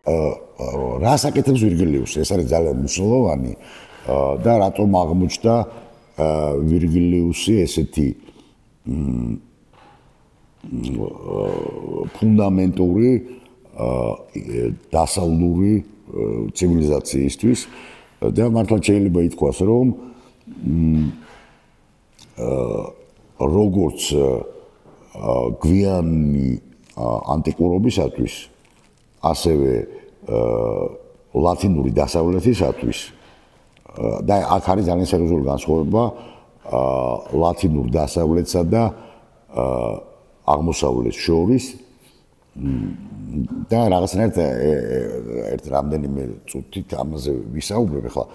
რას აკეთებს ვირგილიუსი? ეს არის ძალიან მნიშვნელოვანი და რატომ აღმოჩნდა ვირგილიუსი ესეთი ფუნდამენტური დასავლური ცივილიზაციისთვის და მართლა შეიძლება ითქვას, რომ როგორც გვიანი ანტიკურობისათვის, ასევე ლათინური დასავლეთისათვის და აქ არის ძალიან სერიოზული განსხვავება ლათინურ დასავლეთსა და აღმოსავლეთს შორის და რაღაცნაირად ერთ რამდენიმე წუთით ამაზე ვისაუბრებ. ახლა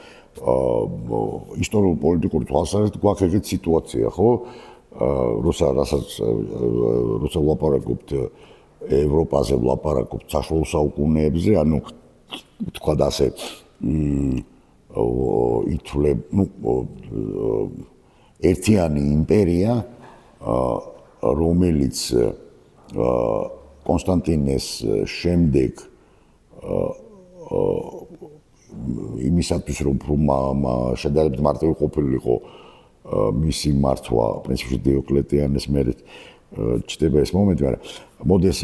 ისტორიულ-პოლიტიკური თვალსაზრისით გვაქვს ეგეთი სიტუაცია, ხო? როცა ვლაპარაკობთ ევროპაზე, ვლაპარაკობთ საშუალო საუკუნეებზე, ანუ ვთქვათ ასე ითვლებ, ერთიანი იმპერია, რომელიც კონსტანტინეს შემდეგ იმისათვის რომ შედარებით მარტივი ყოფილიყო მისი მართვა პრინციპში დიოკლეტიანეს მერე ჩდება ეს მომენტი, მაგრამ მოდეს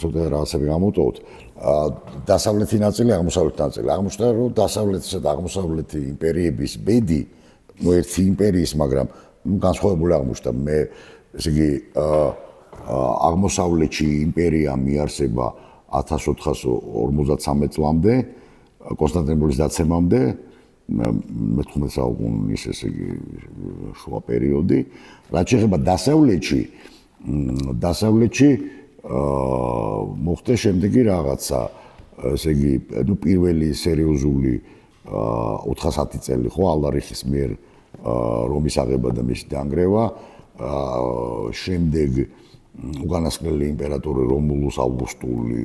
ცოტა რაღაცები გამოვტოვოთ. დასავლეთი ნაწილი, აღმოსავლეთი ნაწილი. აღმოჩნდა რომ დასავლეთისა და აღმოსავლეთი იმპერიების ბედი ერთი იმპერიის, მაგრამ განსხვავებული აღმოჩნდა. მე ესე იგი აღმოსავლეთში იმპერია მიარსება 1453 წლამდე, კონსტანტინოპოლის დაცემამდე, მე-19 საუკუნის ესე იგი შუა პერიოდი. რაც შეეხება დასავლეთში მოხდა შემდეგი რაღაცა, ესე იგი, პირველი სერიოზული 410 წელი ხო ალარიხის მიერ რომის აღება და მისი დანგრევა, შემდეგ უკანასკნელი იმპერატორი რომულუს ავგუსტული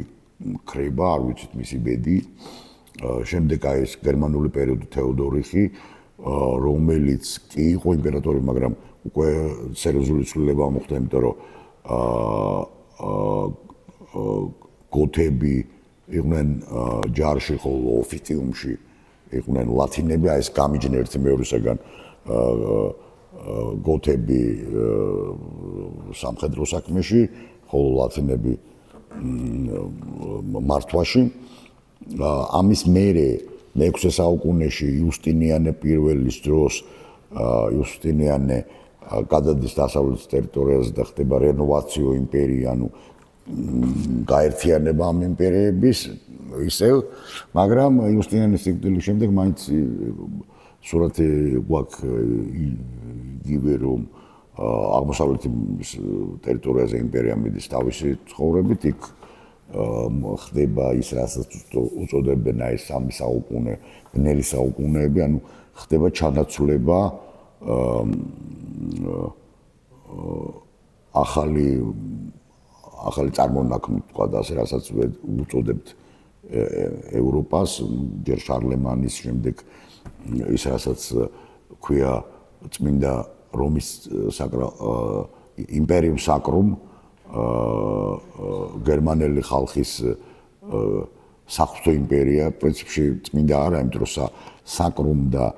ქრება, არ ვიცით მისი ბედი, შემდეგ აი ეს გერმანული პერიოდი თეოდორიხი, რომელიც კი იყო იმპერატორი, მაგრამ უკვე სერიოზული ცვლილება მოხდა, იმიტომ რომ გოთები იყვნენ ჯარში, ხოლო ოფიციუმში იყვნენ ლათინები, აი ეს გამიჯნე ერთი მეორისაგან გოთები სამხედრო საქმეში, ხოლო ლათინები მართვაში. ამის მერე მე-6 საუკუნეში იუსტინიანე პირველის დროს იუსტინიანე გადადის დასავლეთის ტერიტორიაზე და ხდება რენოვაციო იმპერია, ანუ გაერთიანება ამ იმპერიების ისევ, მაგრამ იუსტინიანეს სიკვდილის შემდეგ მაინც სურათი გვაქვს იგივე რომ აღმოსავლეთის ტერიტორიაზე იმპერია მიდის თავისი ცხოვრებით, იქ ხდება ის, რასაც უწოდებენ აი სამი საუკუნე, ბნელი საუკუნეები, ანუ ხდება ჩანაცვლება ახალი წარმონაქმნით, თქვა და ასე, რასაც უწოდებთ ევროპას, ჯერ შარლემანის შემდეგ ის, რასაც ქვია წმინდა რომის იმპერიუმ საკრუმ, გერმანელი ხალხის საღვთო იმპერია, პრინციპში წმინდა არა, იმიტომ რომ საკრუმ და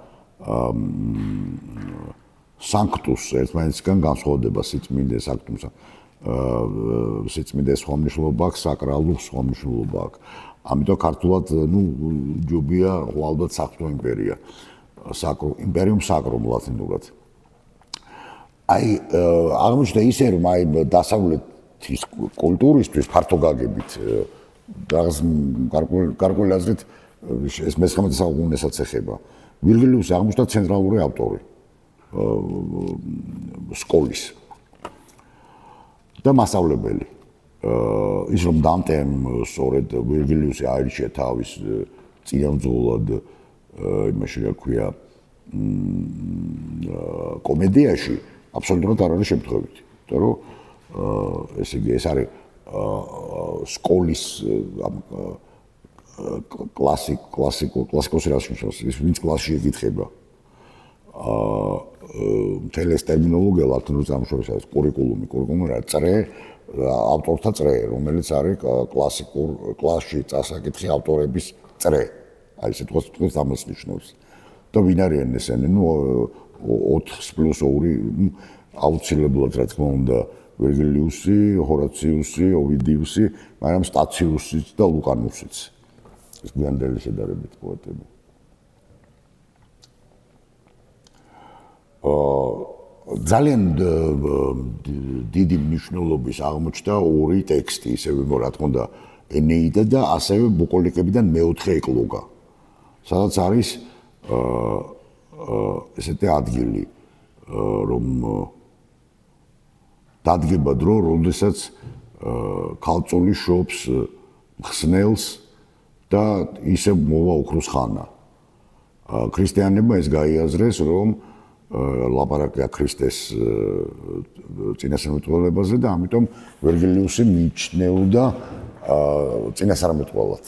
სანქტუს ერთმანეთისგან განსხვავდება სიწმინდე სანქტუმსა. სიწმინდე სხვა მნიშვნელობა აქვს, საკრალურ სხვა მნიშვნელობა აქვს. ამიტომ ქართულად, ჯობია ალბათ საღვთო იმპერია. იმპერიუმ საკრუმ ლათინურად. აი, აღმოჩნდა ისე, რომ აი დასავლეთის კულტურისთვის ფართო გაგებით რაღაც გარკვეული აზრით ეს მე-19 საუკუნესაც ეხება. ვირგილიუსი აღმოჩნდა ცენტრალური ავტორი სკოლის და მასწავლებელი. ის რომ დანტემ სწორედ ვირგილიუსი აირჩია თავის წინამძღოლად იმაში რა ქვია კომედიაში, აბსოლუტურად არ არის შემთხვევითი. იმიტომ რომ ესე იგი ეს არის სკოლის კლასიკოსი რაც ნიშნავს, ის ვინც კლასში ეკითხება. მთელი ეს ტერმინოლოგია ლათინურ წარმოშობისას, კურიკულუმი რა წრე, ავტორთა წრე, რომელიც არის კლასიკურ კლასში წასაკითხი ავტორების წრე. აი ესე თქვით ამას ნიშნავს. და ვინ არიან ესენი? 4+2 აუცილებლად რა თქმა უნდა ვერგილიუსი, ჰორაციუსი, ოვიდიუსი, მაგრამ სტაციუსიც და ლუკანუსიც. ეს გვიანდელი შედარებით პოეტები. ძალიან დიდი მნიშვნელობის აღმოჩნდა ორი ტექსტი, ისევე რა თქმა უნდა ენეიდა და ასევე ბუკოლიკებიდან მეოთხე ეკლოგა. სადაც არის ესეთი ადგილი, რომ დადგება დრო, როდესაც ქალწული შობს ხსნელს და ისე მოვა ოქროს ხანა. ქრისტიანებმა ეს გაიაზრეს, რომ ლაპარაკია ქრისტეს წინასწარმეტყველებაზე და ამიტომ ვერგილიუსი მიიჩნეოდა წინასწარმეტყველად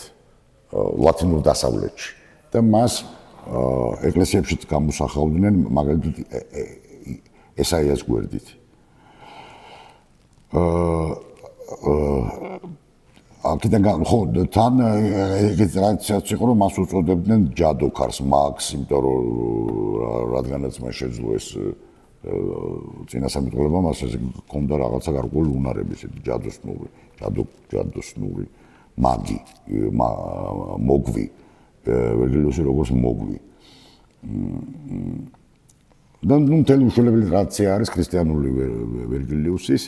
ლათინურ დასავლეთში და მას ეკლესიებშიც გამოსახავდნენ მაგალითად ესაიას გვერდით. აქედან ხო თან ეგეთ ტრადიციაც იყო რომ მას უწოდებდნენ ჯადოქარს მაგს, იმიტომ რომ რადგანაც მას შეძლო ეს წინასწარმეტყველება მას ეს ჰქონდა რაღაცა გარკვეული უნარები, ესეთი ჯადოსნური მაგი, მოგვი, ვერგილიუსი როგორც მოგვი. და ნუ მთელი უშველებელი ტრადიცია არის ქრისტიანული ვერგილიუსის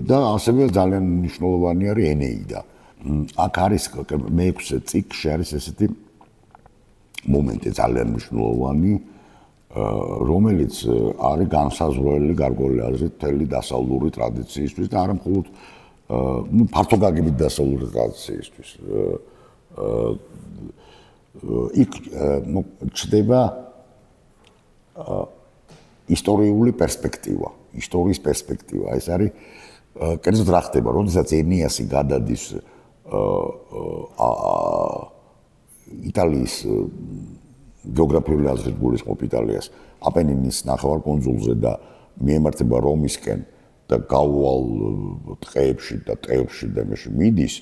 და ასევე ძალიან მნიშვნელოვანი არის ენეიდა. აქ არის მე-6 წიგნში არის ესეთი მომენტი ძალიან მნიშვნელოვანი, რომელიც არის განსაზღვრელი გარკვეული აზრით მთელი დასავლური ტრადიციისთვის და არა მხოლოდ ფართო გაგებით დასავლური ტრადიციისთვის. იქ ჩდება ისტორიული პერსპექტივა, ისტორიის პერსპექტივა. ეს არის კერძოდ რა ხდება, როდესაც ენეასი გადადის იტალიის გეოგრაფიული აზრით გულისხმობ იტალიას აპენინის ნახევარკუნძულზე და მიემართება რომისკენ და გაუვალ ტყეებში და ტყეებში და იმაში მიდის,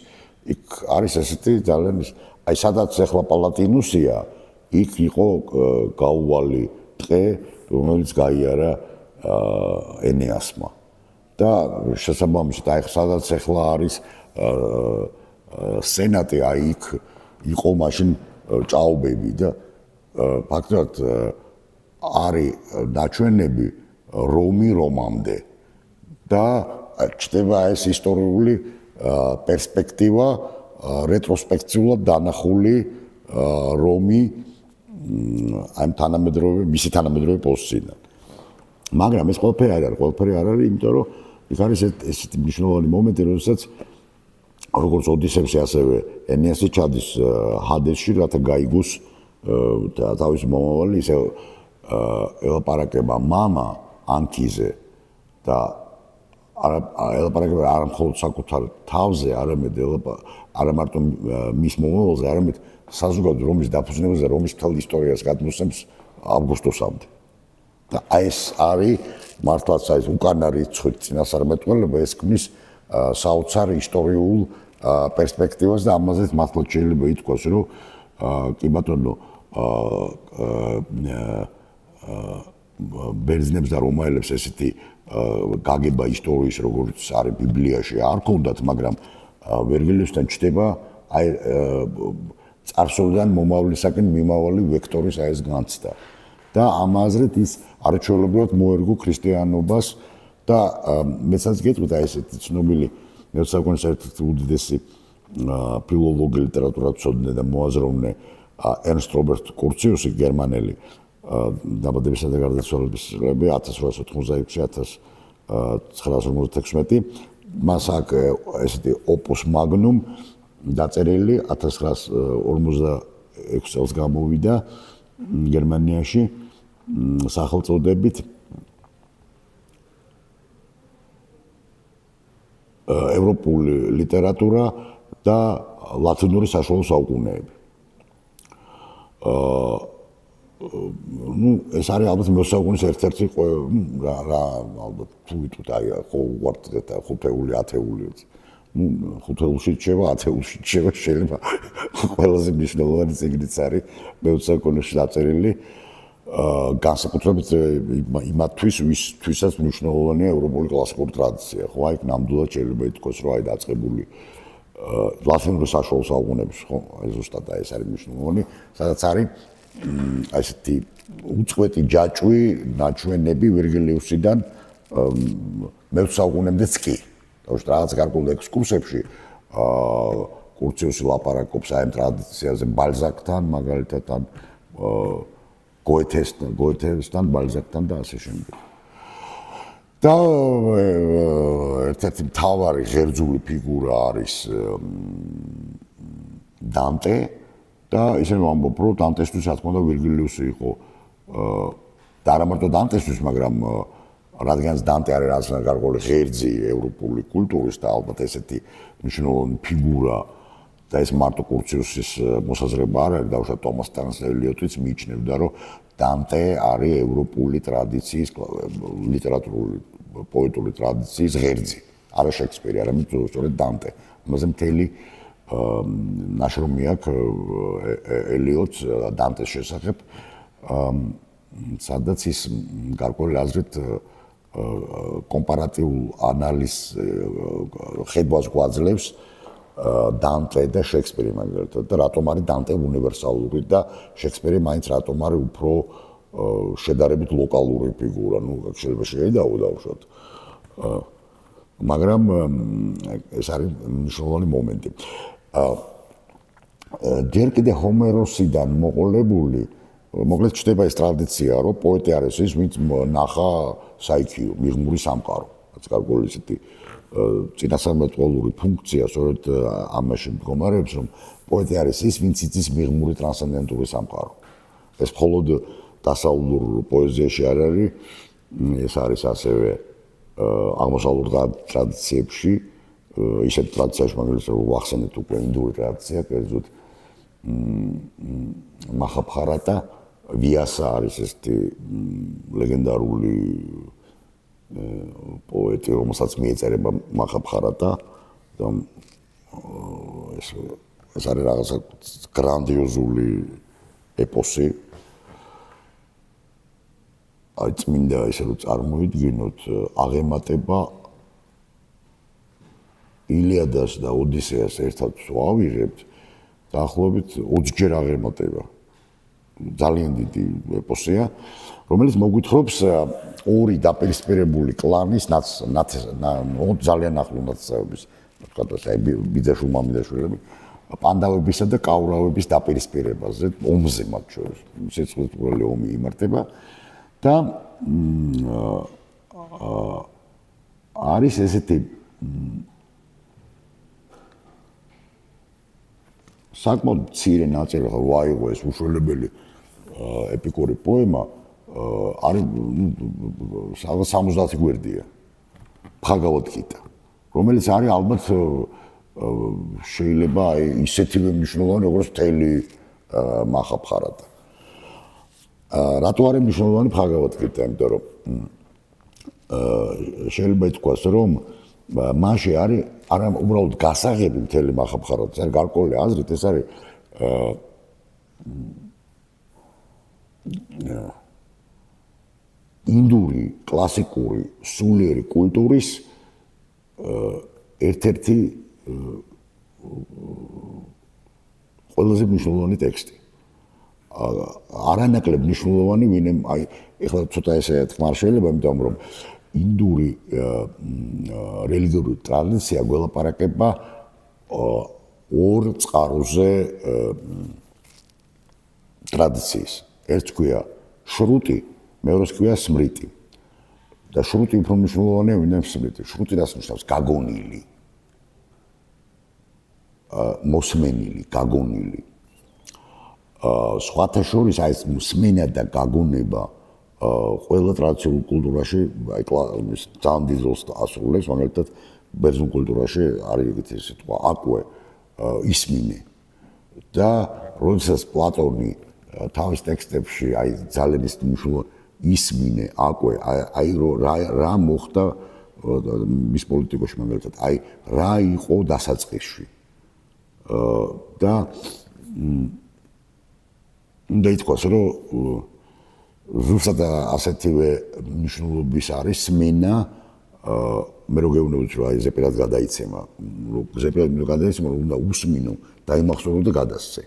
იქ არის ესეთი ძალიან აი სადაც ახლა პალატინუსია, იქ იყო გაუვალი ტყე, რომელიც გაიარა ენეასმა. და შესაბამისად აი სადაც ახლა არის სენატი, აი იქ იყო მაშინ ჭაობები და ფაქტობრივად არის ნაჩვენები რომამდე და ჩდება ეს ისტორიული პერსპექტივა რეტროსპექციულად დანახული რომი ამ მისი თანამედროვე პოზიციიდან. მაგრამ ეს ყველაფერი არ არის, იმიტომ რომ იქ არის ესეთი მნიშვნელოვანი მომენტი, როდესაც როგორც ოდისევსი, ასევე ენეასი ჩადის ჰადესში, რათა გაიგოს თავის მომავალი, ისე ელაპარაკება მამა ანქიზე და ელაპარაკება არა მხოლოდ საკუთარ თავზე, არა მარტო მის მომავალზე, არამედ საზოგადო რომის დაფუძნებაზე, რომის მთელ ისტორიას გადმოსცემს ავგუსტუსამდე. და ეს არის მართლაც ეს უკანა რიცხვით წინასწარმეტყველება, ეს ქმნის საოცარ ისტორიულ პერსპექტივას და ამაზეც მართლაც შეიძლება ითქვას, რომ კი ბატონო ბერძნებს და რომაელებს ესეთი გაგება ისტორიის, როგორც არის ბიბლიაში, არ ქონდათ, მაგრამ ვერგილიუსთან ჩდება აი წარსულიდან მომავლისაკენ მიმავალი ვექტორის აი ეს განცდა. და ამ აზრით ის არაჩვეულებრივად მოერგო ქრისტიანობას და მეცაც გეტყვით აი ესეთი ცნობილი მე-20 საუკუნის ერთ-ერთი უდიდესი ფილოლოგი, ლიტერატურათმცოდნე და მოაზროვნე ერნსტ რობერტ კურციუსი, გერმანელი, დაბადებისა და გარდაცვალების წლები 1856-1956, მას აქ ესეთი ოპუს მაგნუმ დაწერილი 1946 წელს გამოვიდა გერმანიაში სახელწოდებით ევროპული ლიტერატურა და ლათინური საშუალო საუკუნეები. ეს არის ალბათ მოსაუგუნის ერთ-ერთი რა ალბათ თუ ვიტყვით აი ხო უყურთ და ხუთეული, ათეული. ხუთეულში რჩება, ათეულში რჩება, შეიძლება ყველაზე მნიშვნელოვანი წიგნიც არის მეოცე-საუკუნეში დაწერილი. განსაკუთრებით იმათთვის, ვისთვისაც მნიშვნელოვანია ევროპული კლასიკური ტრადიცია. ხო, აი ნამდვილად შეიძლება ითქვას, რომ აი დაწყებული ლათინური საშუალო საუკუნეების, ხო, ზუსტად ეს არის მნიშვნელოვანი, სადაც არის აი ესეთი უწყვეტი ჯაჭვი, ნაჩვენები ვირგილიუსიდან მეოცე საუკუნემდეც კი. თავში რაღაც გარკვეულ ექსკურსებში კურციუსი ლაპარაკობს აი ამ ტრადიციაზე ბალზაკთან, მაგალითად ან გოეთესთან, ბალზაკთან და ასე შემდეგ. და ერთ-ერთი მთავარი ღერძული ფიგურა არის დანტე და ისე ვამბობ, რომ დანტესთვის რა თქმა უნდა ვირგილიუსი იყო და არა მარტო დანტესთვის, მაგრამ რადგანაც დანტე არის რაღაცა გარკვეული ღერძი ევროპული კულტურის და ალბათ ესეთი მნიშვნელოვანი ფიგურა და ეს მარტო კურციუსის მოსაზრება არ არის, დაუშვათ ტომას ტანს ელიოტიც მიიჩნევდა, რომ დანტე არის ევროპული ტრადიციის, ლიტერატურული პოეტური ტრადიციის ღერძი. არა შექსპირი, არამედ სწორედ დანტე. ამაზე მთელი ნაშრომი აქვს ელიოტს დანტეს შესახებ, სადაც ის გარკვეული აზრით კომპარატიულ ანალიზს ხედვას გვაძლევს დანტე და შექსპირი მაგალითად და რატომ არის დანტე უნივერსალური და შექსპირი მაინც რატომ არის უფრო შედარებით ლოკალური ფიგურა, შეიძლება შეიძლება დავუშვათ. მაგრამ ეს არის მნიშვნელოვანი მომენტი. ჯერ კიდე ჰომეროსიდან მოყოლებული მოკლედ ჩნდება ეს ტრადიცია, რომ პოეტი არის ის, ვინც ნახა საიქიო, მიღმური სამყარო. რაც გარკვეული ისეთი წინასწარმეტყველური ფუნქცია სწორედ ამაში მდგომარეობს, რომ პოეტი არის ის, ვინც იცის მიღმური ტრანსცენდენტური სამყარო. ეს მხოლოდ დასავლურ პოეზიაში არ არის, ეს არის ასევე აღმოსავლურ ტრადიციებში, ისეთ ტრადიციაში, მაგალითად, ვახსენეთ უკვე ინდური ტრადიცია, კერძოდ მაჰაბჰარატა, ვიასა არის ესეთი ლეგენდარული პოეტი, რომელსაც მიეწერება მაჰაბჰარატა და ეს არის რაღაცა გრანდიოზული ეპოსი. აი წმინდა ესე რომ წარმოიდგინოთ, აღემატება ილიადას და ოდისეას ერთად ვავიღებთ, დაახლოებით 20 ჯერ აღემატება. ძალიან დიდი ეპოსია, რომელიც მოგვითხრობს ორი დაპირისპირებული კლანის ძალიან ახლო ნაცნობების, თქვათ ასე ბიძაშვილ-მამიდაშვილები, პანდავებისა და კაურავების დაპირისპირებაზე, ომზე მათ შორის. სიცოცხლისეული ომი იმართება და არის ესეთი საკმაოდ მცირე ნაწილი, ხო ვაიღო ეს უშველებელი ეპიკური პოემა, არის 70 გვერდია. ბჰაგავად გიტა, რომელიც არის ალბათ შეიძლება აი ისეთივე მნიშვნელოვანი, როგორც მთელი მაჰაბჰარატა. რატო არის მნიშვნელოვანი ბჰაგავად გიტა? იმიტომ რომ შეიძლება ითქვას, რომ მასში არის არა უბრალოდ გასაღები მთელი მაჰაბჰარატის, არის გარკვეული აზრით, ეს არის ინდური კლასიკური სულიერი კულტურის ერთ-ერთი ყველაზე მნიშვნელოვანი ტექსტი. არანაკლებ მნიშვნელოვანი, ვინმე აი ეხლა ცოტა ესე თქმა შეიძლება, იმიტომ რომ ინდური რელიგიური ტრადიცია გველაპარაკება ორ წყაროზე ტრადიციის. ერთს ქვია შრუტი, მეორეს ქვია სმრიტი. და შრუტი უფრო მნიშვნელოვანია, ვიდრე სმრიტი. შრუტი რას ნიშნავს? გაგონილი. მოსმენილი, გაგონილი. სხვათა შორის აი ეს მსმენა და გაგონება ყველა ტრადიციულ კულტურაში აი ძალიან დიდ როლს ასრულებს, მაგალითად ბერძნულ კულტურაში არის ეგეთი სიტყვა აკვე ისმინე და როდესაც პლატონი თავის ტექსტებში აი ძალიან ის ისმინე აკვე აი რა მოხდა მის პოლიტიკაში მაგალითად აი რა იყო დასაწყისში და უნდა ითქვას რომ ზუსტად ასეთივე მნიშვნელობის არის სმენა მე რო გეუბნებით რომ აი ზეპირად გადაიცემა რომ უნდა უსმინო და იმახსოვრო და გადასცე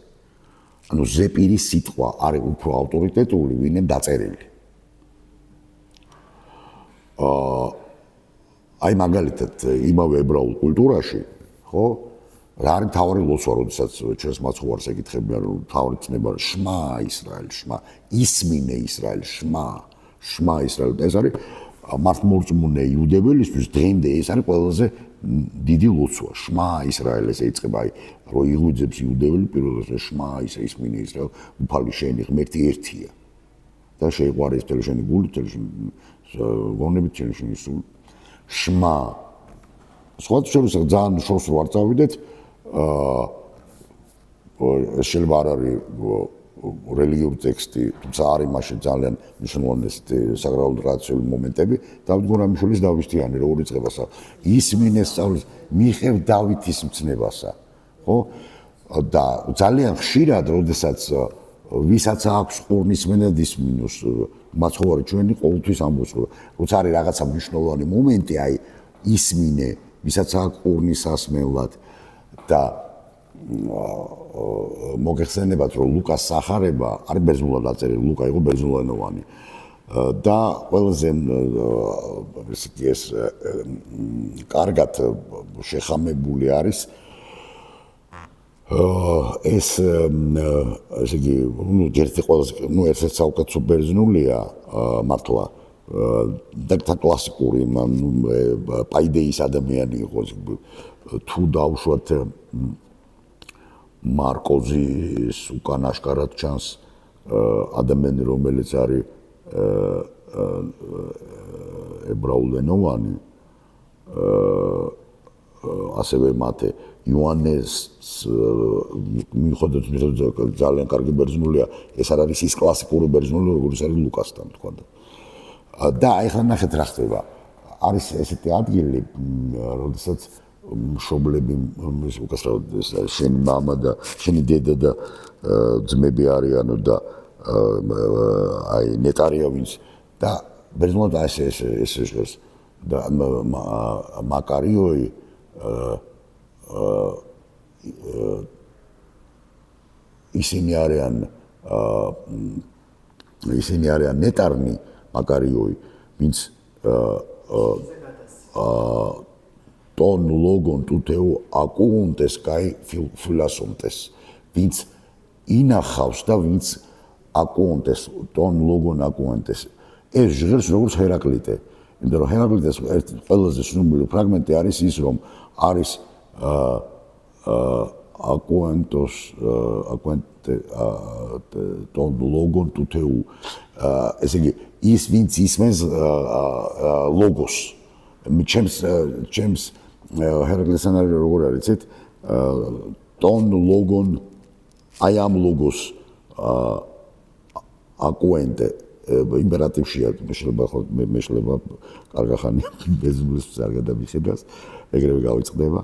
ანუ ზეპირის სიტყვა არის უფრო ავტორიტეტული ვინმე დაწერილი აი მაგალითად იმავე ებრაულ კულტურაში ხო რა არის თავარი ლოცვა როდესაც ჩვენს მაცხოვარს ეკითხებიან რომ თავარი ცნება შმა ისრაელ შმა ისმინე ისრაელ შმა ისრაელ ეს არის მართლმორწმუნე იუდეველისთვის დღემდე ეს არის ყველაზე დიდი ლოცვა შმა ისრაელ ესე იწყება აი რო იღვიძებს იუდეველი პირველად შმა ისმინე ისრაელ უფალი შენი ღმერთი ერთია და შეიყვარეს მთელი შენი გული მთელი გონებით შენი სულ შმა სხვა შეიძლება ძალიან შორს რო არ წავიდეთ შეიძლება არ არის რელიგიური ტექსტი, თუმცა არის მაშინ ძალიან მნიშვნელოვანი საგრაულ რაციული მომენტები. დავით გურამიშვილის დავისთიანი როგორ იწყებასა. ისმინეს სწავლის მიხევ დავითის მცნებასა. ხო? და ძალიან ხშირად, როდესაც ვისაც აქვს ყურნისმენა ისმინოს მაცხოვარი ჩვენი ყოველთვის ამბობს, რომ როცა არის რაღაცა მნიშვნელოვანი მომენტი, აი ისმინე, ვისაც აქვს ყურნისასმელად და მოგეხსენებათ რომ ლუკას სახარება არის ბერძნულად დაწერილი ლუკა იყო ბერძნულენოვანი და ყველაზე ეს კარგად შეხამებული არის ეს ესე იგი ერთი ყველაზე ერთ-ერთი საუკეთესო ბერძნულია მართლა და კლასიკური პაიდეის ადამიანი იყო თუ დავუშვათ მარკოზის უკან აშკარად ჩანს ადამიანი რომელიც არის ებრაულენოვანი ასევე მათე იოანეს მიუხედავად ძალიან კარგი ბერძნულია ეს არ არის ის კლასიკური ბერძნული როგორც არის ლუკასთან თქვა და აი ხან ნახეთ რა ხდება არის ესეთი ადგილი როდესაც მშობლები უკაცრავად შენი მამა და შენი დედა და ძმები არიანო და აი ნეტარია ვინც და ბერძნულად ეს ჟღერს და მაკარიოი ისინი არიან ნეტარნი მაკარიოი ვინც ton logon tuteu acuntes kai filasontes vinc inachავს და vinc acuntes ton logon acuntes ეს ჟღერს როგორც ჰერაკლიტე იმიტომ რომ ჰერაკლიტეს ყველაზე ცნობილი ფრაგმენტი არის ის რომ არის acuntos acunte ton logon tuteu ესე იგი ის vinc ისმენს ლოგოს ჩემს ჰერაკლესთან არის როგორ არის იცით ton logon I am logos acquente იმპერატივშია მე შეიძლება კარგახანი ბერძნულის არ გადამიხედავს ეგრევე გავიწყდება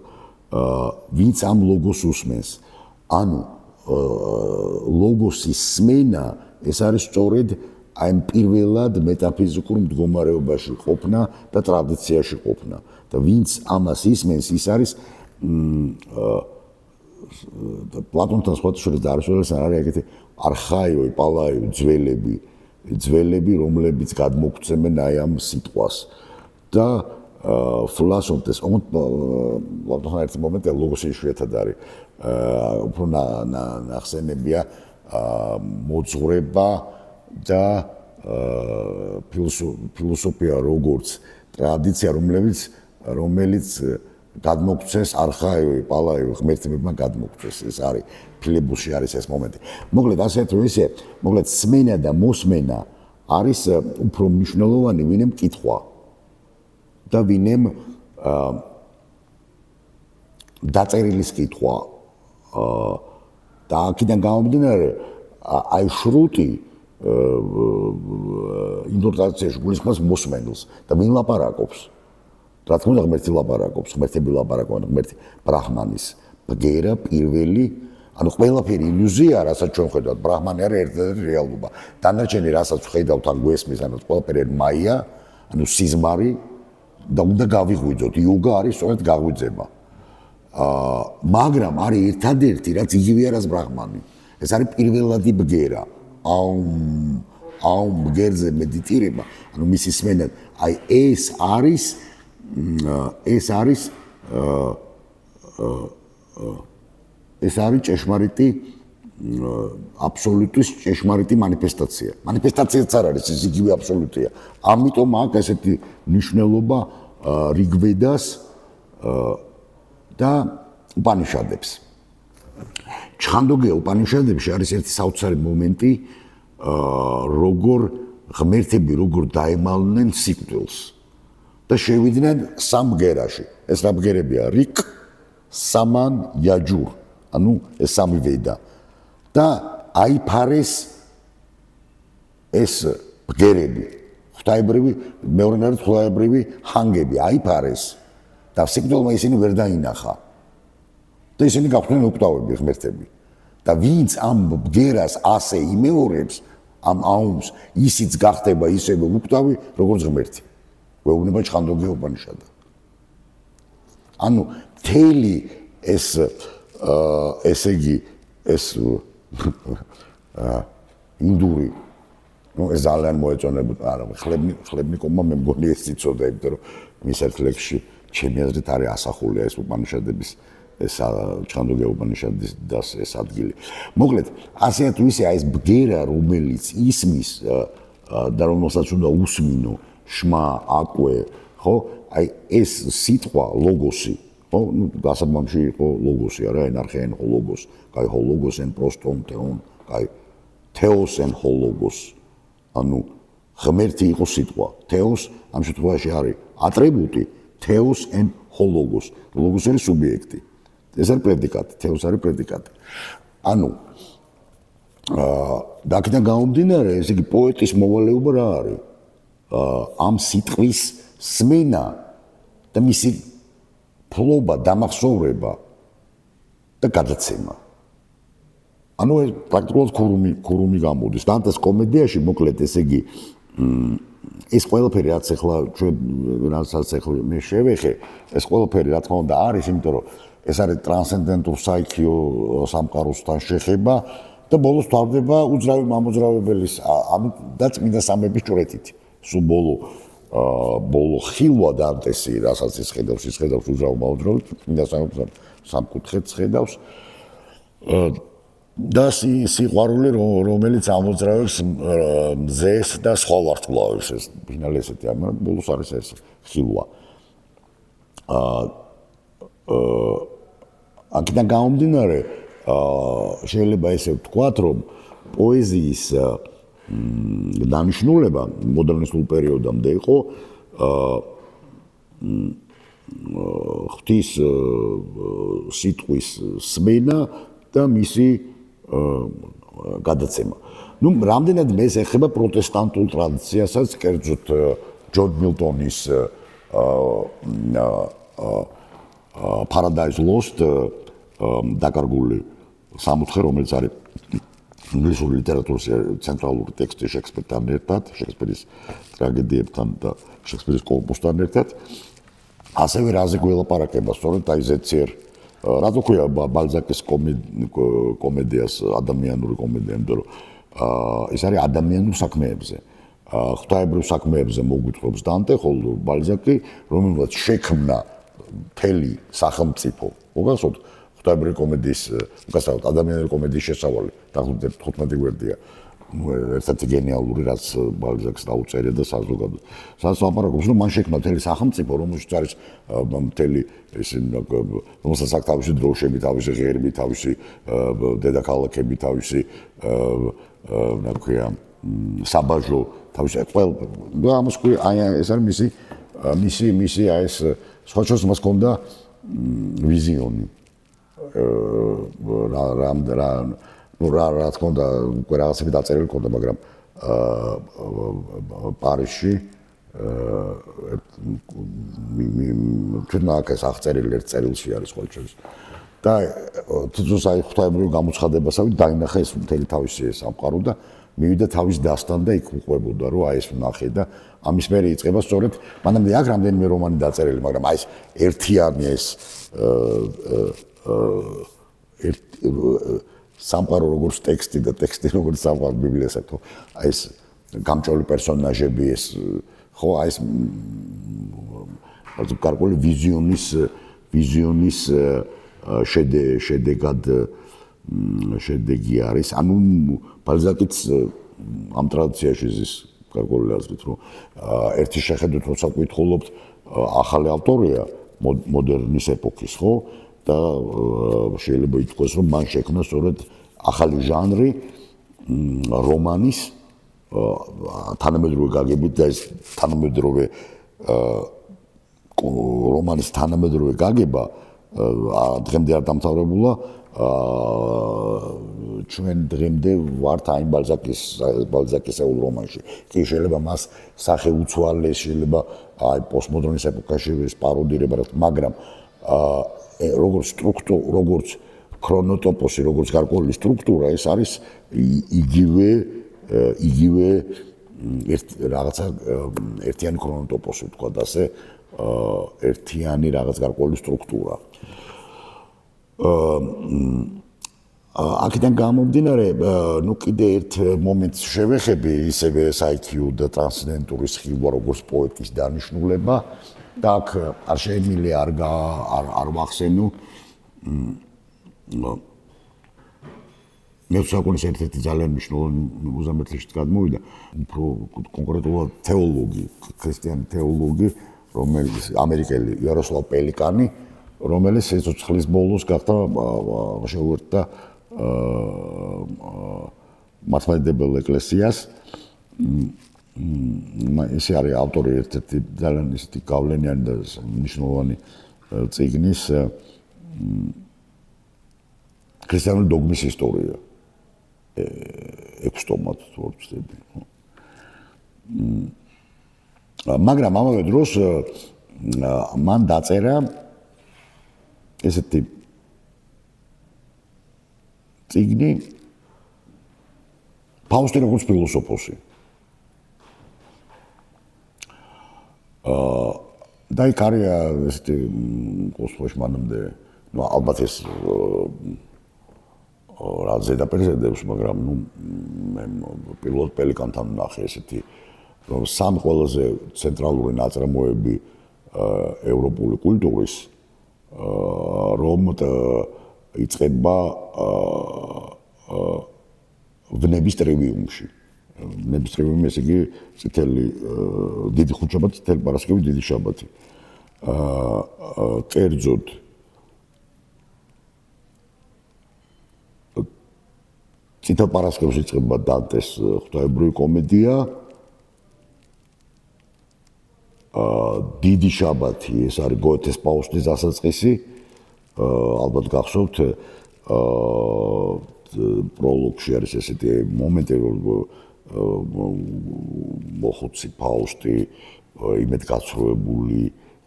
ვინც ამ ლოგოს უსმენს ანუ ლოგოსის სმენა ეს არის სწორედ აი პირველად მეტაფიზიკურ მდგომარეობაში ყოფნა და ტრადიციაში ყოფნა და ვინც ამას ისმენს ის არის პლატონთან სხვა შორის დაარსებულს არ არის ეგეთი არხაიო პალაიო ძველები რომლებიც გადმოგცემენ აი ამ სიტყვას და ფლასონტეს პლატონთან ერთ მომენტი ლოგოსი იშვიათად არის უფრო ნახსენებია მოძღვრება და ფილოსოფია როგორც ტრადიცია რომელიც გადმოგცეს არხაიო პალაიო ღმერთებმა გადმოგცეს ეს არის ფილებუსში არის ეს მომენტი მოკლედ ასეთ რომ ისე მოკლედ სმენა და მოსმენა არის უფრო მნიშვნელოვანი ვინმე მკითხვა და ვინმე დაწერილის კითხვა და აქედან გამომდინარე აი შრუტი ინდოტრადიციაში გულისხმობს მოსმენელს და ვინ ლაპარაკობს? რა თქმა უნდა ღმერთი ლაპარაკობს, ღმერთები ლაპარაკობენ, ღმერთი ბრაჰმანის ბგერა პირველი, ანუ ყველაფერი ილუზია, რასაც ჩვენ ხედავთ, ბრაჰმანი არის ერთადერთი რეალობა. დანარჩენი რასაც ხედავთ ან გვესმის, ანუ ყველაფერი მაია, ანუ სიზმარი და უნდა გავიღვიძოთ, იოგა არის სწორედ გაღვიძება. მაგრამ არის ერთადერთი, რაც იგივე არის ბრაჰმანი. ეს არის პირველადი ბგერა. აუმ ბგერზე მედიტირება, ანუ მისი სმენა, აი ეს არის ჭეშმარიტი აბსოლუტის ჭეშმარიტი მანიფესტაცია. მანიფესტაციაც არ არის, ეს იგივე აბსოლუტია. ამიტომ აქვს ესეთი მნიშვნელობა რიგვედას და უპანიშადებს. ჩხანდოგია უპანიშადებში არის ერთი საოცარი მომენტი, როგორ ღმერთები როგორ დაემალნენ სიკვდილს და შევიდნენ სამ ბგერაში. ეს რა ბგერებია? რიკ, სამან, იაჯურ, ანუ ეს სამი ვედა. და აიფარეს ეს ბგერები, ღვთაებრივი, მეორნაირად ღვთაებრივი ჰანგები აიფარეს და სიკვდილმა ისინი ვერ დაინახა. და ისინი გახდნენ უკვდავები ღმერთები. და ვინც ამ ბგერას ასე იმეორებს, ამ აუმს, ისიც გახდება ისევე უკვდავი, როგორც ღმერთი. გვეუბნება ჩხანდოგია უპანიშადა. ანუ მთელი ესე იგი ეს ინდური, ეს ძალიან მოეწონებოდა, არა, ხლებნიკოვმა მე მგონი ეს იცოდა, იმიტომ რომ მის ერთ ლექსში ჩემი აზრით არის ასახულია ეს უპანიშადების ეს ჩხანდოგია უპანიშადის ეს ადგილი. მოკლედ, ასე თუ ისე აი ეს ბგერა, რომელიც ისმის და რომელსაც უნდა უსმინო შმა, აკვე, ხო? აი ეს სიტყვა ლოგოსი, ხო? ნუ გასაბამში იყო ლოგოსი, არა, ენარხეენ ხო ლოგოს, კაი ხო ლოგოსენ პროსტონ თეონ, კაი თეოსენ ხო ლოგოს. ანუ ღმერთი იყო სიტყვა. თეოს ამ შემთხვევაში არის ატრიბუტი თეოს εν ხო ლოგოს. ლოგოს არის სუბიექტი. ეს არის პრედიკატი, თეოს არის პრედიკატი. ანუ და აქედან გამომდინარე, ესე იგი პოეტის მოვალეობა რა არის? ამ სიტყვის სმენა და მისი ფლობა, დამახსოვრება და გადაცემა. ანუ ეს პრაქტიკულად ქურუმი გამოდის. დანტეს კომედიაში მოკლედ ესე იგი ეს ყველაფერი რაც ახლა ჩვენ რასაც ახლა მე შევეხე, ეს ყველაფერი რა თქმა უნდა არის, იმიტომ რომ ეს არის ტრანსცენდენტურ საიქიო სამყაროსთან შეხება და ბოლოს თავდება უძრავი მამოძრავებელის და წმინდა სამების ჭვრეთით. სულ ბოლო ხილვა დანტესი, რასაც ის ხედავს უძრავ მამოძრავებს, წმინდა სამების სამკუთხედს ხედავს და სიყვარული რომელიც ამოძრავებს მზეს და სხვა ვარსკვლავებს, ეს ფინალი ესეთი, მაგრამ ბოლოს არის ეს ხილვა. აქედან გამომდინარე, შეიძლება ესე ვთქვათ, რომ პოეზიის დანიშნულება მოდერნისტულ პერიოდამდე იყო ღვთის სიტყვის სმენა და მისი გადაცემა. ნუ რამდენად მე ეს ეხება პროტესტანტულ ტრადიციასაც, კერძოდ ჯონ მილტონის Paradise Lost დაკარგული სამოთხე, რომელიც არის ინგლისური ლიტერატურის ცენტრალური ტექსტი შექსპირთან ერთად, შექსპირის ტრაგედიებთან და შექსპირის კორპუსთან ერთად. ასევე რაზე გველაპარაკება, სწორედ აი ზეციერ რატო ქვია ბალზაკის კომედიას ადამიანური კომედია, იმიტომ რომ ეს არის ადამიანურ საქმეებზე. ღვთაებრივ საქმეებზე მოგვითხრობს დანტე, ხოლო ბალზაკი, რომელსაც შექმნა მთელი სახელმწიფო. მოგახსოვთ ღვთაებრივი კომედიის, უკაცრავად ადამიანური კომედიის შესავალი, დაახლოებით 15 გვერდია. ერთ-ერთი გენიალური, რაც ბალზაკს დაუწერია და საზოგადო. სადაც ლაპარაკობს, რომ მან შექმნა მთელი სახელმწიფო, რომელშიც არის მთელი ეს რომელსაც აქვს თავისი დროშები, თავისი ღერბი, თავისი დედაქალაქები, თავისი რა ქვია, საბაჟო, თავისი ყველა ამას ქვია, აი ეს არის მისი აი ეს სხვა შორის მას ჰქონდა ვიზიონი. ну რა თქმა უნდა უკვე რაღაცები დაწერილი ქონდა მაგრამ პარიზში თვითონ აქ ეს აღწერილი ერთ წერილში არის ყოველთვის და თუძუს აი ღვთაებრივ გამოცხადებასავით დაინახა ეს მთელი თავისი სამყარო და მივიდა თავის დასთან და იქ უყვებოდა რომ აი ეს ვნახე და ამის მერე იწყება სწორედ მანამდე აქ რამდენიმე რომანი დაწერილი მაგრამ აი ეს ერთიანი ეს სამყარო როგორც ტექსტი და ტექსტი როგორც სამყარო ბიბლიას აქვს აი ეს გამჭოლი პერსონაჟები ეს ხო აი ეს გარკვეული ვიზიონის შედეგი არის ანუ ბალზაკიც ამ ტრადიციაში ზის გარკვეული აზრით რომ ერთი შეხედვით როცა ვკითხულობთ ახალი ავტორია მოდერნის ეპოქის ხო და შეიძლება ითქვას რომ მან შექმნა სწორედ ახალი ჟანრი რომანის თანამედროვე გაგებით და ეს თანამედროვე რომანის თანამედროვე გაგება დღემდე არ დამთავრებულა ჩვენ დღემდე ვართ აი ბალზაკისეულ რომანში კი შეიძლება მას სახე უცვალეს შეიძლება აი პოსტმოდერნის ეპოქაში ეს პაროდირება მაგრამ როგორც სტრუქტურა როგორც ქრონოტოპოსი როგორც გარკვეული სტრუქტურა ეს არის იგივე რაღაცა ერთიანი ქრონოტოპოსი თქვა და ასე ერთიანი რაღაც გარკვეული სტრუქტურა აქედან გამომდინარე ნუ კიდე ერთ მომენტს შევეხები ისევე IQ და ტრანსცენდენტური სხივა როგორც პოეტის დანიშნულება და აქ არ შემიძლია არ ვახსენო მეცნიერების ერთ-ერთი ძალიან მნიშვნელოვანი უზამთრეშიც გადმოვიდა უფრო კონკრეტულად თეოლოგი ქრისტიანი თეოლოგი რომელიც ამერიკელი იაროსლავ პელიკანი რომელიც სიცოცხლის ბოლოს გახდა შეუერთდა მართლმადიდებელ ეკლესიას ეს არის ავტორი ერთ-ერთი ძალიან ისეთი გავლენიანი და მნიშვნელოვანი წიგნის ქრისტიანული დოგმის ისტორია 6 ტომად ვორჩდები მაგრამ ამავე დროს მან დაწერა ესეთი წიგნი ფაუსტი როგორც ფილოსოფოსი და იქ არის ესეთი კოსმოსში მანამდე ну ალბათ ეს რა ზედაპირზედებს მაგრამ ну მე პილოტ პელიკანთან ნახე ესეთი რომ სამ ყველაზე ცენტრალური ნაწარმოები ევროპული კულტურის რომ იწყება ვნების ტრივიუმში. ვნების ტრივიუმი ესე იგი წითელი დიდი ხუთშაბათი, წითელი პარასკევი, დიდი შაბათი. კერძოდ წითელ პარასკევს იწყება დანტეს ღვთაებრივი კომედია. დიდი შაბათი ეს არის გოეთეს ფაუსტის დასაწყისი. ალბათ გახსოვთ პროლოგში არის ესეთი მომენტი რომ მოხუცი ფაუსტი იმედგაცრუებული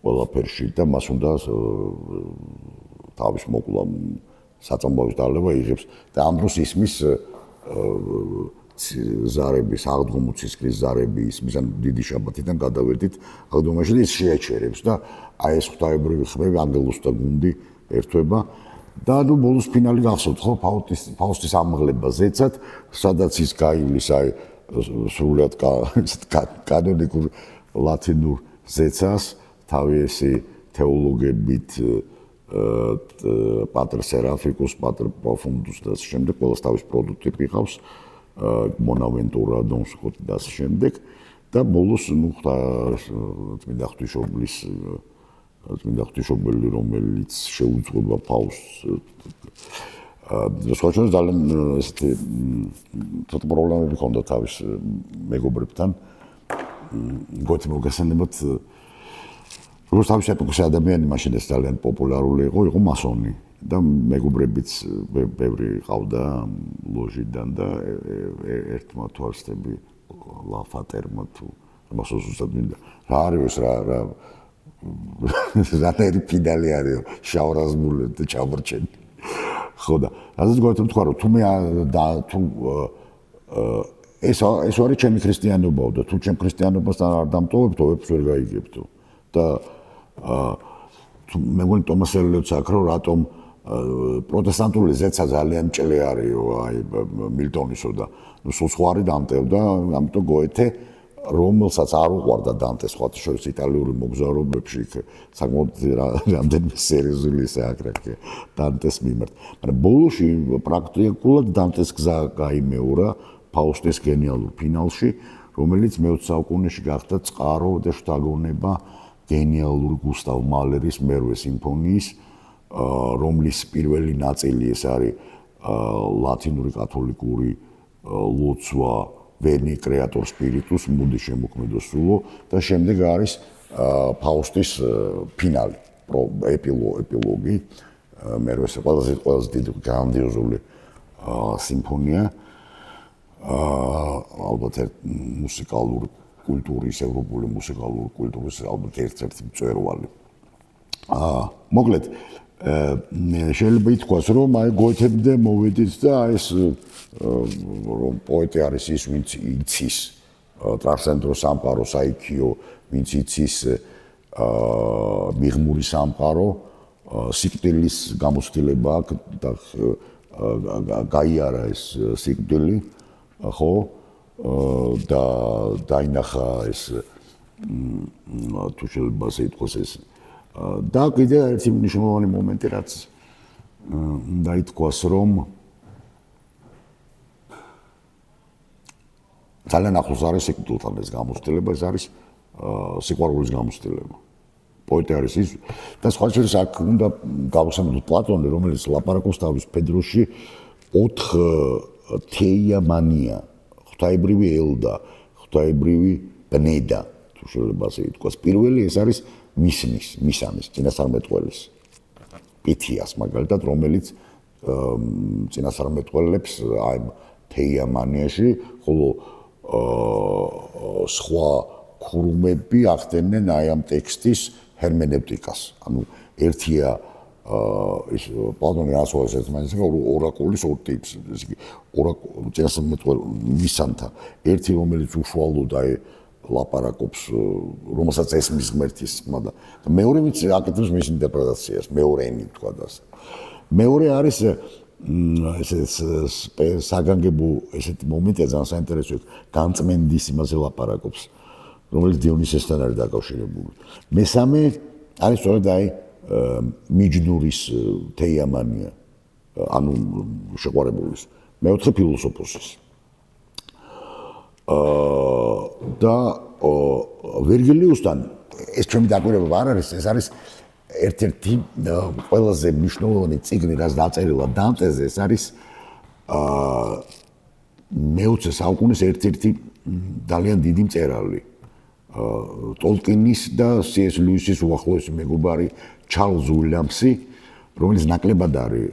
ყველაფერში და მას უნდა თავის მოკლა საწამბავის დალევა იღებს და ამ დროს ისმის ზარების აღდგომო ცისკრის ზარები ისმის ან დიდი შაბათიდან გადავედით აღდგომაში და ის შეაჩერებს და აი ეს ღვთაებრივი ხმები ანგელოზთა გუნდი ერთვება და ნუ ბოლოს ფინალი გახსოვთ ხო ფაუსტის ამაღლება ზეცად სადაც ის გაივლის აი სრულად კანონიკურ ლათინურ ზეცას თავისი თეოლოგებით პატრ სერაფიკუს პატრ პროფუნდუს და ამ შემდეგ ყველას თავის პროდუქტი ყავს მონავენტურა დონსკოტი და ამ შემდეგ და ბოლოს ნუ წმინდა ღვთისმშობელი რომელიც შეუძღვება ფაუსტს სხვაჩვენებს ძალიან ესეთი ცოტა პრობლემები ჰქონდა თავის მეგობრებთან გოთი მოგესალმებით როგორც თავის ეპოქის ადამიანი მაშინ ეს ძალიან პოპულარული იყო მასონი და მეგობრებიც ბევრი ყავდა ლოჟიდან და ერთმა თვალსტები ლაფატერმა თუ მასოს უბრალოდ მინდა რა არის რა ზანერი ფინალი არის შავრაზმული და ჩამორჩენი ხო და ასე გვეთქვი რომ თუ მე თუ ეს არის ჩემი ქრისტიანობაო და თუ ჩემ ქრისტიანობასთან არ დამტოვებდო ვებს ვერ გაიგებდო და მე მგონი ტომას ელლიოტს აქ რომ რატომ პროტესტანტული ზეცა ძალიან ჭლე არისო აი მილტონისო და სულ სხვა არის დამტევდა ამიტომ გოეთე რომელსაც არ უყვარდა დანტეს სხვათა შორის იტალიური მოგზაურობებში საკმაოდ რამდენიმე სერიოზული საკრაკე დანტეს მიმართ. მაგრამ ბოლოში პრაქტიკულად დანტეს გზა გაიმეორა ფაუსტის გენიალურ ფინალში, რომელიც მე-20 საუკუნეში გახდა წყარო და შთაგონება გენიალური გუსტავ მალერის მერვე სიმფონიის, რომლის პირველი ნაწილი ეს არის ლათინური კათოლიკური ლოცვა ვენი კრეატორ სპირიტუს მუდი შემოქმედო სულო და შემდეგ არის ფაუსტის ფინალი ეპილოგი მერვე ყველაზე დიდი გრანდიოზული სიმფონია ალბათ მუსიკალური კულტურის ევროპული მუსიკალური კულტურის ალბათ ერთ-ერთი მწვერვალი მოკლედ შეიძლება ითქვას რომ აი გოეთემდე მოვედით და ეს რომ პოეტი არის ის ვინც იცის ტრანსცენდენტურ სამყაროს აიქიო ვინც იცის მიღმური სამყარო სიკვდილის გამოცდილება აქვს და გაიარა ეს სიკვდილი ხო და დაინახა ეს თუ შეიძლება ასე ითქვას ეს და კიდე ერთი მნიშვნელოვანი მომენტი რაც უნდა ითქვას რომ ძალიან ახლოს არის სიკვდილთან ეს გამოცდილება ეს არის სიყვარულის გამოცდილება პოეტი არის ის და სხვა შორის აქ უნდა გავუსამართლოთ პლატონი რომელიც ლაპარაკობს თავის ფედროში 4 თეიამანია ღვთაებრივი ელდა ღვთაებრივი ბნედა თუ შეიძლება ასე ითქვას პირველი ეს არის მისამის წინასწარმეტყველის პითიას მაგალითად რომელიც წინასწარმეტყველებს აი თეიამანიაში ხოლო სხვა ქრუმები ახდენენ აი ამ ტექსტის ჰერმენევტიკას ანუ ერთია ის პლატონი ასოებს ერთმანეთს ორაკულის ორ ტიპს ეს იგი წინასწარმეტყველ მისამთა ერთი რომელიც უშუალოდ აი ლაპარაკობს რომელსაც ესმის ღმერთის ხმა და მეორე ვინც აკეთებს მის ინტერპრეტაციას მეორენი თქვა და ასე მეორე არის ეს საგანგებო ესეთი მომენტია ძალიან საინტერესო განწმენდის იმაზე ლაპარაკობს რომელიც დიონისესთან არის დაკავშირებული მესამე არის სწორედ აი მიჯნურის თეიამანია ანუ შეყვარებულის მეოთხე ფილოსოფოსის და ვერგილიუსთან ეს ჩემი დაკვირვება არ არის ეს არის ერთ-ერთი ყველაზე მნიშვნელოვანი წიგნი რაც დაწერილა დანტეზე ეს არის მე-20 საუკუნის ერთ-ერთი ძალიან დიდი მწერალი ტოლკინის და C.S. ლუისის უახლოესი მეგობარი ჩარლზ უილიამსი რომელიც ნაკლებად არის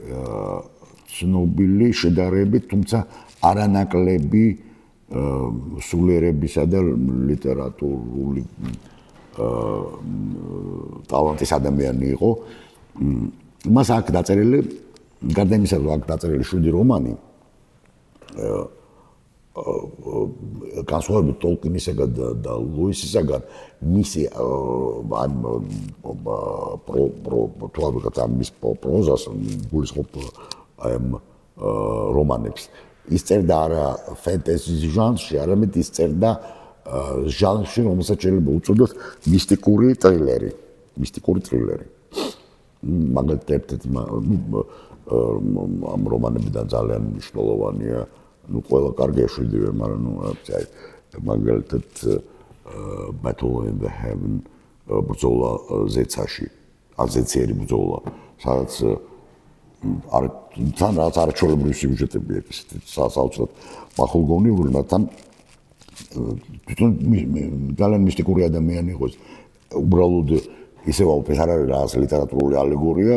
ცნობილი შედარებით თუმცა არანაკლები სულიერებისა და ლიტერატურული ტალანტის ადამიანი იყო. მას აქ დაწერილი, გარდა იმისა, რომ აქ დაწერილი 7 რომანი, განსხვავებით ტოლკინისაგან და ლუისისაგან, მისი მის პროზას გულისხმობ ამ რომანებს. ის წერდა არა ფენტეზის ჟანრში, არამედ ის წერდა ჟანრში, რომელსაც შეიძლება უწოდოთ მისტიკური ტრილერი. მაგალითად, ერთ-ერთი ამ რომანებიდან ძალიან მნიშვნელოვანია, ყველა კარგია 7-ვე, მაგრამ მაგალითად Battle in the Heaven ბრძოლა ზეცაში, აზეციერი ბრძოლა, სადაც თან რაც არაჩვეულებრივი სიუჟეტები აქვს, საოცრად მახვილგონივრული, მაგრამ თვითონ ძალიან მისტიკური ადამიანი იყო. უბრალოდ ისევ ეს არ არის რაღაც ლიტერატურული ალეგორია,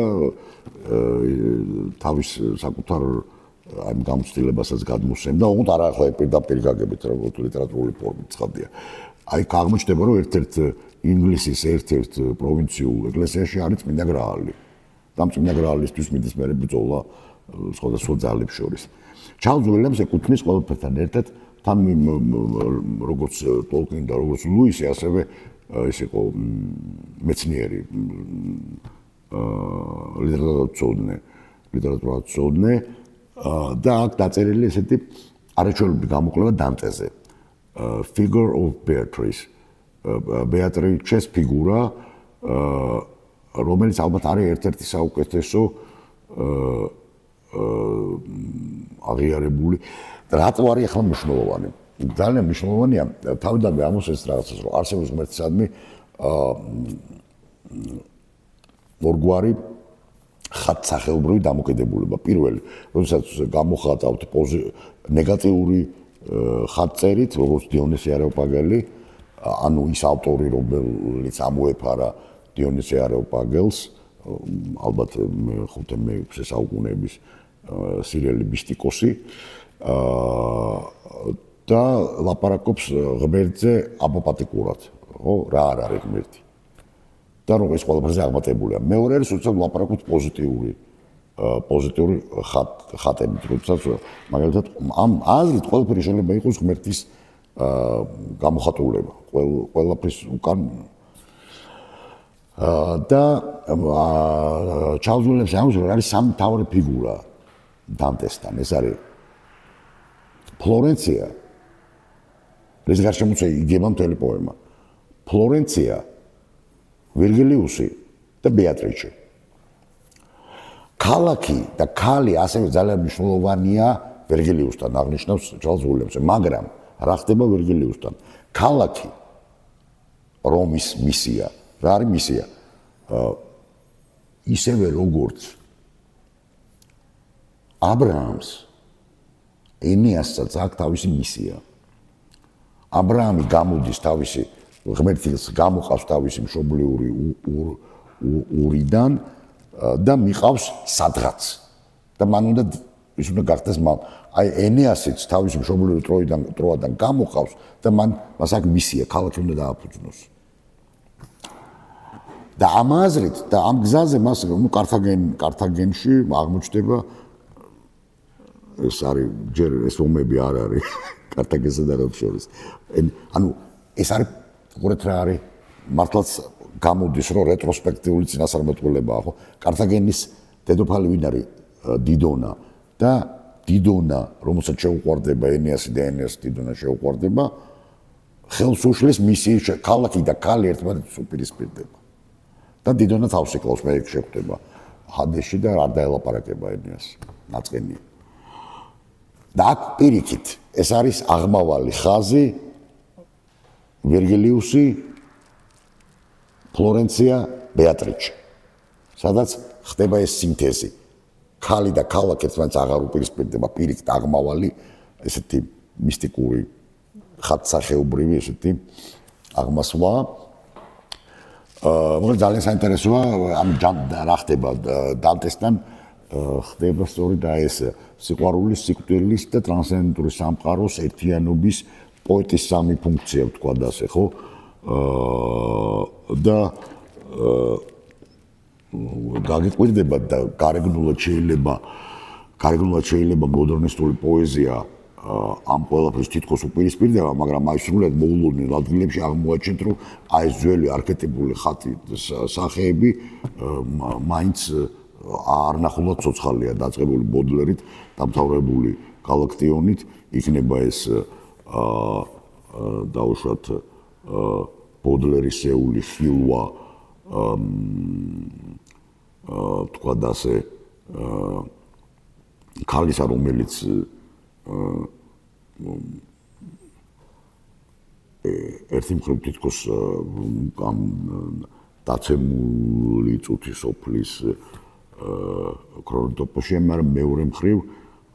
თავის საკუთარ ამ გამოცდილებასაც გადმოსცემდა, ოღონდ არა ხო პირდაპირ გაგებით როგორც ლიტერატურული ფორმით ცხადია. აი აღმოჩნდება რომ ერთ-ერთ ინგლისის ერთ-ერთ პროვინციულ ეკლესიაში არის წმინდა გრაალი. და წმინდა გრაალისთვის მიდის მე ბრძოლა სხვადასხვა ძალებს შორის. ჩარლზ უილიამსი ეკუთვნის ყველაფერთან ერთად თან როგორც ტოლკინი და როგორც ლუისი ასევე ეს იყო მეცნიერი ლიტერატურა ცოდნე და აქ დაწერილი ესეთი არაჩვეულებრივი გამოკვლევა დანტეზე figure of Beatrice ბეატრიჩეს ფიგურა რომელიც ალბათ არის ერთ-ერთი საუკეთესო აღიარებული და რატო არის ახლა მნიშვნელოვანი ძალიან მნიშვნელოვანია თავიდანვე ამოსეს რაღაცას რომ არსებობს ღმერთისადმი ორგვარი ხატსახეობრივი დამოკიდებულება პირველი როდესაც გამოხატავთ ნეგატიური ხატწერით როგორც დიონისე არეოპაგელი ანუ ის ავტორი რომელიც ამოეფარა დიონისე არეოპაგელს ალბათ მე-5-6 საუკუნეების სირიელი მისტიკოსი და ლაპარაკობს ღმერთზე აპოპატიკურად, ხო, რა არ არის ღმერთი. და რომ ეს ყველაფერზე აღმატებულია. მეორე არის უცებ ლაპარაკობთ პოზიტიური ხატებით, როდესაც მაგალითად ამ აზრით ყველაფერი შეიძლება იყოს ღმერთის გამოხატულება. ყველაფრის უკან და ჩარლზ უილიამსი არის სამი მთავარი ფიგურა დანტესთან. ეს არის ფლორენცია რის გარშემოცე იგება მთელი პოემა. ფლორენცია, ვირგილიუსი და ბეატრიჩე. ქალაქი და ქალი ასევე ძალიან მნიშვნელოვანია ვირგილიუსთან, აღნიშნავს ჩარლზ უილიამსი, მაგრამ რა ხდება ვირგილიუსთან? ქალაქი რომის მისია, რა არის მისია? ისევე როგორც აბრაამს ენეასაც აქვს თავისი მისია. აბრაამი გამოდის თავისი ღმერთის გამოყავს თავისი მშობლიური ურიდან და მიყავს სადღაც. და მან უნდა ის უნდა გახდეს აი ენეასიც თავისი მშობლიური ტროადან გამოყავს და მას აქვს მისია, ქალაქი უნდა დააფუძნოს. და ამ აზრით და ამ გზაზე მას კართაგენში აღმოჩნდება ეს არის ჯერ ეს ომები არ არის კართაგენსა და რომს შორის. ანუ ეს არის უყურეთ რა არის მართლაც გამოდის რომ რეტროსპექტიული წინასწარმეტყველებაა ხო? კართაგენის დედოფალი ვინ არის? დიდონა და დიდონა რომელსაც შეუყვარდება ენეასი და ენეასი დიდონა შეუყვარდება ხელს უშლის მისი ქალაქი და ქალი ერთმანეთს უპირისპირდება. და დიდონა თავს იკლავს მე შეხვდება ჰადესში და არ დაელაპარაკება ენეასი ნაწყენია. და აქ პირიქით ეს არის აღმავალი ხაზი ვირგილიუსი ფლორენცია ბეატრიჩე სადაც ხდება ეს სინთეზი ქალი და ქალაქი ერთმანეთს აღარ უპირისპირდება პირიქით აღმავალი ესეთი მისტიკური ხატსახეობრივი ესეთი აღმასვლა მაგრამ ძალიან საინტერესოა ამ რა ხდება დანტესთან ხდება სწორედ ეს სიყვარულის, სიკვდილის და ტრანსცენდენტური სამყაროს ერთიანობის პოეტის სამი ფუნქცია ვთქვა და ასე ხო და გაგიყვირდება და გარეგნულად შეიძლება მოდერნისტული პოეზია ამ ყველაფერს თითქოს უპირისპირდება, მაგრამ აი სრულად მოულოდნელ ადგილებში აღმოაჩენთ, რომ აი ეს ძველი არქეტიპული ხატი სახეები მაინც არ ნახულად ცოცხალია დაწყებული ბოდლერით, დამთავრებული გალაქტიონით, იქნება ეს დაუშვათ ბოდლერისეული ხილვა თქვა და ასე ქალისა რომელიც ერთი მხრივ თითქოს ამ დაცემული წუთი სოფლის ქრონოტოპოში, მაგრამ მეორე მხრივ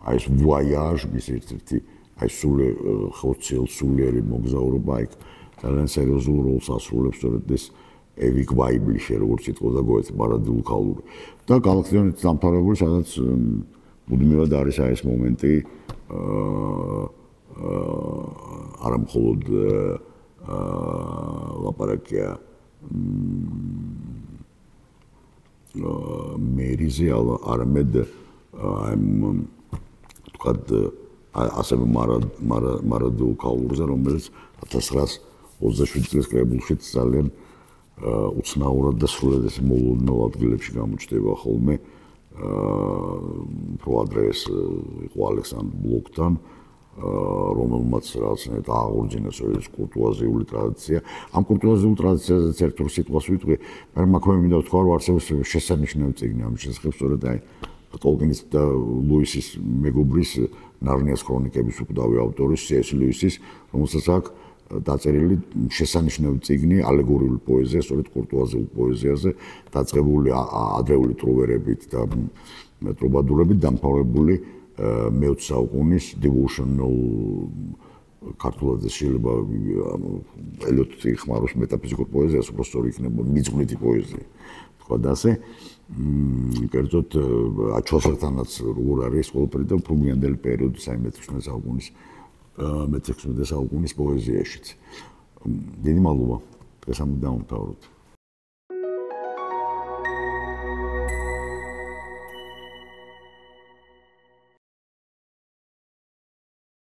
აი ეს ვოიაჟი მის ერთ-ერთი აი სულიერი მოგზაურობა იქ ძალიან სერიოზულ როლს ასრულებს სწორედ ეს ევიკ ვაიბლიში როგორც იტყოდა გოეთე პარადოქალური და გალაქტიონით დამთავრებული სადაც მუდმივად არის ეს მომენტი არა მხოლოდ ლაპარაკია მერიზე არამედ თქვათ ასევე მარადოქალურზე რომელიც 1927 წლის კრებულში ძალიან უცნაურად და სრულად ეს მოულოდნელ ადგილებში გამოჩნდება ხოლმე უფრო ადრე ეს იყო ალექსანდრ ბლოკთან რომელმაც რაღაცნაირად აღორძინა ეს კურტუაზიული ტრადიცია. ამ კურტუაზიულ ტრადიციაზეც ერთ-ორ სიტყვას ვიტყვი, მაგრამ მაქვე მინდა ვთქვა, რომ არსებობს შესანიშნავი წიგნი ამ შესახებ, სწორედ აი ტოლკინის და ლუისის მეგობრის ნარნიას ქრონიკების უკვდავი ავტორის C.S. ლუისის, რომელსაც აქვს დაწერილი შესანიშნავი წიგნი ალეგორიული პოეზია, სწორედ კურტუაზიულ პოეზიაზე, დაწყებული ადრეული ტრუვერებით და ტრუბადურებით დამთავრებული მე-20 საუკუნის devotional ქართულად შეიძლება ელოტი ხმაროს მეტაფიზიკურ პოეზიას, უფრო სწორი იქნება მიძღვნითი პოეზია. თქვა და ასე კერძოდ ჩოსერთანაც როგორ არის ყველაფერი და უფრო გვიანდელი პერიოდი მე-16 საუკუნის მე-16 საუკუნის პოეზიაშიც. დიდი მადლობა. დღეს ამ დავამთავროთ.